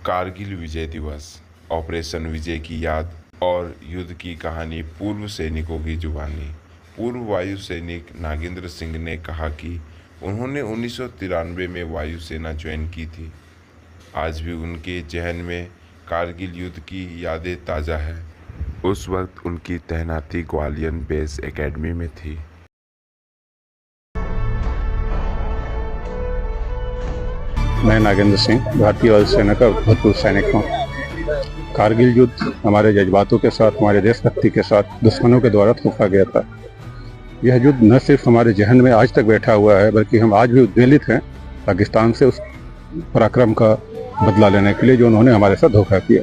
कारगिल विजय दिवस, ऑपरेशन विजय की याद और युद्ध की कहानी पूर्व सैनिकों की जुबानी। पूर्व वायु सैनिक नागेंद्र सिंह ने कहा कि उन्होंने 1993 में वायुसेना ज्वाइन की थी। आज भी उनके जहन में कारगिल युद्ध की यादें ताज़ा है। उस वक्त उनकी तैनाती ग्वालियर बेस एकेडमी में थी। मैं नागेंद्र सिंह भारतीय वायुसेना का भूतपूर्व सैनिक हूँ। कारगिल युद्ध हमारे जज्बातों के साथ, हमारे देशभक्ति के साथ दुश्मनों के द्वारा थोपा गया था। यह युद्ध न सिर्फ हमारे जहन में आज तक बैठा हुआ है, बल्कि हम आज भी उद्वेलित हैं पाकिस्तान से उस पराक्रम का बदला लेने के लिए जो उन्होंने हमारे साथ धोखा किया।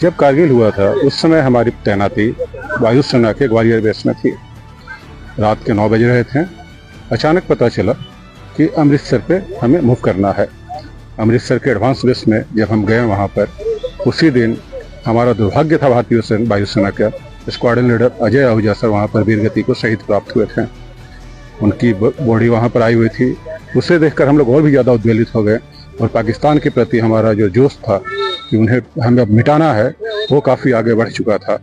जब कारगिल हुआ था उस समय हमारी तैनाती वायुसेना के ग्वालियर बेस में थी। रात के 9 बज रहे थे। अचानक पता चला कि अमृतसर पे हमें मूव करना है। अमृतसर के एडवांस बेस में जब हम गए वहाँ पर, उसी दिन हमारा दुर्भाग्य था भारतीय वायुसेना का squadron leader Ajay Ahuja sir वहाँ पर वीरगति को शहीद प्राप्त हुए थे। उनकी बॉडी वहाँ पर आई हुई थी। उसे देखकर हम लोग और भी ज़्यादा उद्वेलित हो गए और पाकिस्तान के प्रति हमारा जो जोश था कि उन्हें हमें अब मिटाना है, वो काफ़ी आगे बढ़ चुका था।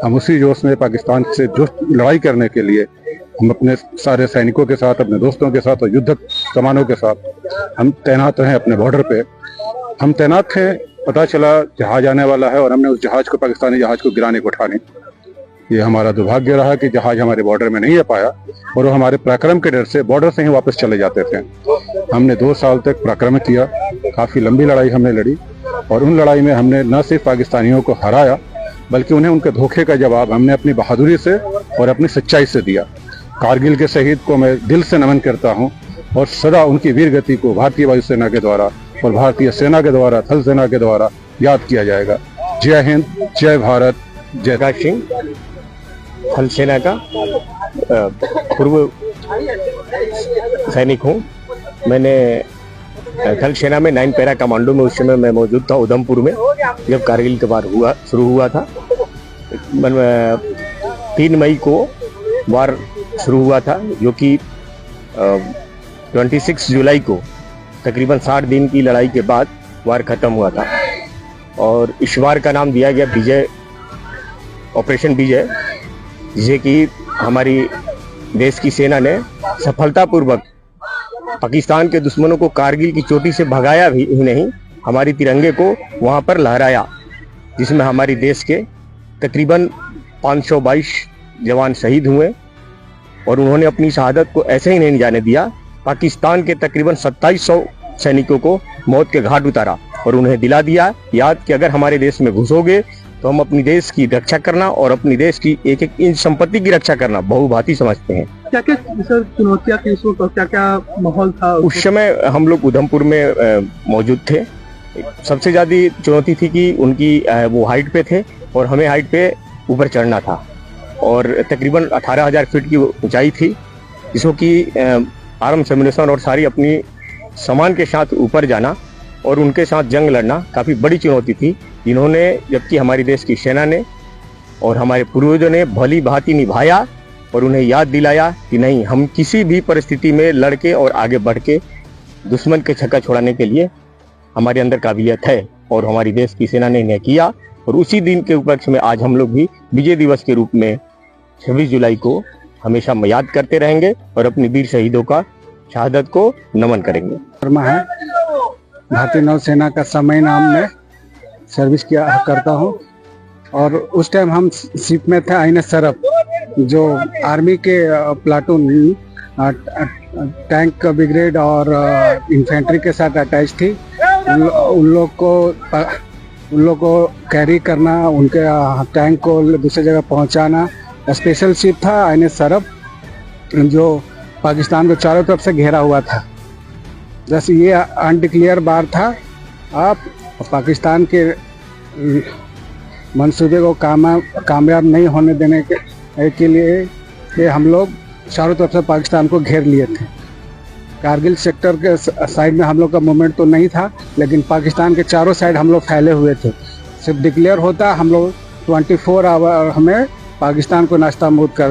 हम उसी जोश में पाकिस्तान से जो लड़ाई करने के लिए हम अपने सारे सैनिकों के साथ, अपने दोस्तों के साथ और युद्धक कमानों के साथ हम तैनात रहे अपने बॉर्डर पे। हम तैनात थे, पता चला जहाज आने वाला है और हमने उस जहाज को, पाकिस्तानी जहाज को गिराने को ठानी। ये हमारा दुर्भाग्य रहा कि जहाज हमारे बॉर्डर में नहीं आ पाया और वो हमारे पराक्रम के डर से बॉर्डर से ही वापस चले जाते थे। हमने 2 साल तक पराक्रम किया, काफ़ी लंबी लड़ाई हमने लड़ी और उन लड़ाई में हमने न सिर्फ पाकिस्तानियों को हराया, बल्कि उन्हें उनके धोखे का जवाब हमने अपनी बहादुरी से और अपनी सच्चाई से दिया। कारगिल के शहीद को मैं दिल से नमन करता हूं और सदा उनकी वीरगति को भारतीय वायुसेना के द्वारा और भारतीय सेना के द्वारा, थल सेना के द्वारा याद किया जाएगा। जय हिंद, जय भारत, जय। प्रकाश सिंह, थल सेना का पूर्व सैनिक हूँ। मैंने थल सेना में 9 पैरा कमांडो में उस समय मैं मौजूद था उधमपुर में, जब कारगिल के वार शुरू हुआ था। 3 मई को वार शुरू हुआ था, जो कि 26 जुलाई को तकरीबन 60 दिन की लड़ाई के बाद वार खत्म हुआ था। और इस वार का नाम दिया गया विजय, ऑपरेशन विजय, जिसे कि हमारी देश की सेना ने सफलतापूर्वक पाकिस्तान के दुश्मनों को कारगिल की चोटी से भगाया भी नहीं, हमारी तिरंगे को वहां पर लहराया, जिसमें हमारी देश के तकरीबन 522 जवान शहीद हुए और उन्होंने अपनी शहादत को ऐसे ही नहीं जाने दिया। पाकिस्तान के तकरीबन 2700 सैनिकों को मौत के घाट उतारा और उन्हें दिला दिया याद कि अगर हमारे देश में घुसोगे तो हम अपनी देश की रक्षा करना और अपनी देश की एक एक इंच संपत्ति की रक्षा करना बहुभांति समझते हैं। क्या क्या सर चुनौतियाँ थी उस वक्त और क्या क्या माहौल था उस समय? हम लोग उधमपुर में मौजूद थे। सबसे ज्यादा चुनौती थी कि उनकी वो हाइट पे थे और हमें हाइट पे ऊपर चढ़ना था और तकरीबन 18,000 फीट की ऊंचाई थी, जिसको कि आर्म्स एम्युनिशन और सारी अपनी सामान के साथ ऊपर जाना और उनके साथ जंग लड़ना काफ़ी बड़ी चुनौती थी, जिन्होंने, जबकि हमारी देश की सेना ने और हमारे पूर्वजों ने भली भांति निभाया और उन्हें याद दिलाया कि नहीं, हम किसी भी परिस्थिति में लड़के और आगे बढ़ के दुश्मन के छक्का छोड़ाने के लिए हमारे अंदर काबिलियत है और हमारी देश की सेना ने इन्हें किया। और उसी दिन के उपलक्ष्य में आज हम लोग भी विजय दिवस के रूप में 26 जुलाई को हमेशा याद करते रहेंगे और अपनी वीर शहीदों का शहादत को नमन करेंगे। शर्मा है, भारतीय नौसेना का समय नाम में सर्विस किया करता हूँ और उस टाइम हम शिप में थे INS सरफ, जो आर्मी के प्लाटून, टैंक ब्रिगेड और इन्फेंट्री के साथ अटैच थी। उन लोग को कैरी करना, उनके टैंक को दूसरी जगह पहुंचाना। स्पेशल शिप था INS सरफ, जो पाकिस्तान को चारों तरफ से घेरा हुआ था। जैसे ये अनडिक्लेयर बार था। आप पाकिस्तान के मंसूबे को कामयाब नहीं होने देने के लिए हम लोग चारों तरफ से पाकिस्तान को घेर लिए थे। कारगिल सेक्टर के साइड में हम लोग का मूवमेंट तो नहीं था, लेकिन पाकिस्तान के चारों साइड हम लोग फैले हुए थे। सिर्फ डिक्लेयर होता हम लोग 24 आवर हमें पाकिस्तान को नाश्ता मुक्त कर